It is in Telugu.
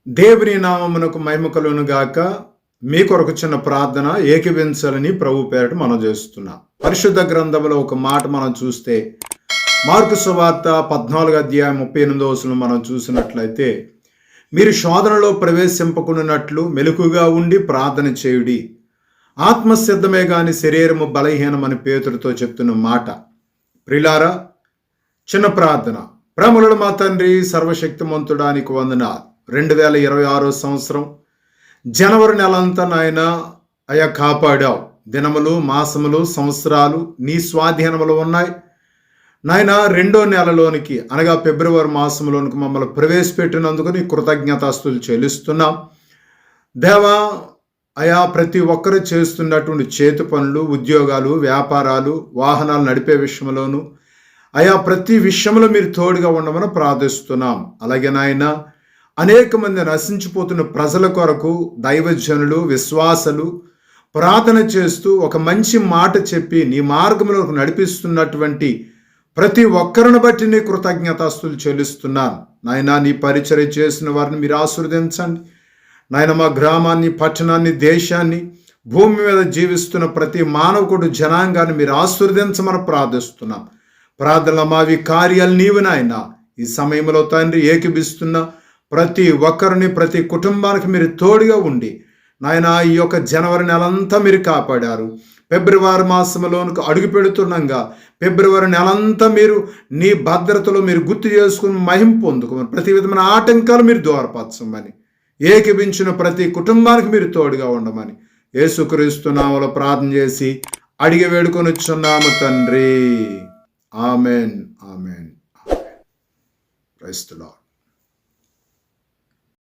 దేవుని నామమునకు మహిమ కలుగును గాక. మీ కొరకు చిన్న ప్రార్థన ఏకీవించాలని ప్రభు పేరట మనం చేస్తున్నాం. పరిశుద్ధ గ్రంథంలో ఒక మాట మనం చూస్తే మార్కు సువార్త 14:38 మనం చూసినట్లయితే, మీరు శోధనలో ప్రవేశింపకున్నట్లు మెలకుగా ఉండి ప్రార్థన చేయుడి, ఆత్మసిద్ధమే గాని శరీరము బలహీనమని పేతురుతో చెప్తున్న మాట. ప్రిలారా, చిన్న ప్రార్థన. ప్రేమల మా తండ్రి, సర్వశక్తిమంతుడానికి వందనాలు. 2026 సంవత్సరం జనవరి నెలంతా నాయన అయా కాపాడావు. దినములు, మాసములు, సంవత్సరాలు నీ స్వాధీనములు ఉన్నాయి నాయన. 2వ నెలలోనికి అనగా ఫిబ్రవరి మాసంలోనికి మమ్మల్ని ప్రవేశపెట్టినందుకు నీ కృతజ్ఞతాస్తులు చెల్లిస్తున్నాం దేవా. అయా ప్రతి ఒక్కరు చేస్తున్నటువంటి చేతి పనులు, ఉద్యోగాలు, వ్యాపారాలు, వాహనాలు నడిపే విషయంలోనూ అయా ప్రతి విషయంలో మీరు తోడుగా ఉండమని ప్రార్థిస్తున్నాం. అలాగే నాయన, అనేక మంది నశించిపోతున్న ప్రజల కొరకు దైవజనులు, విశ్వాసులు ప్రార్థన చేస్తూ ఒక మంచి మాట చెప్పి నీ మార్గంలోకి నడిపిస్తున్నటువంటి ప్రతి ఒక్కరిని బట్టి నీ కృతజ్ఞతాస్తులు చెల్లిస్తున్నాను నాయన. నీ పరిచర్య చేసిన వారిని మీరు ఆశీర్వదించండి నాయన. మా గ్రామాన్ని, పట్టణాన్ని, దేశాన్ని, భూమి మీద జీవిస్తున్న ప్రతి మానవుడు, జనాంగాన్ని మీరు ఆశీర్వదించమని ప్రార్థిస్తున్నాం. ప్రార్థనలో మావి కార్యాలు నీవు నాయన. ఈ సమయంలో తండ్రి ఏకీభిస్తున్న ప్రతి ఒక్కరిని, ప్రతి కుటుంబానికి మీరు తోడుగా ఉండి నాయన, ఈ యొక్క జనవరి నెలంతా మీరు కాపాడారు. ఫిబ్రవరి మాసంలోనికి అడుగు పెడుతుండగా ఫిబ్రవరి నెలంతా మీరు నీ భద్రతలో మీరు గుర్తు చేసుకుని మహిమ పొందుకోమని, ప్రతి విధమైన ఆటంకాలు మీరు దూరపరచమని, ఏకీభించిన ప్రతి కుటుంబానికి మీరు తోడుగా ఉండమని యేసుక్రీస్తు నామములో ప్రార్థన చేసి అడిగి వేడుకొని వచ్చున్నాము తండ్రి. Amen, amen. Praise the lord.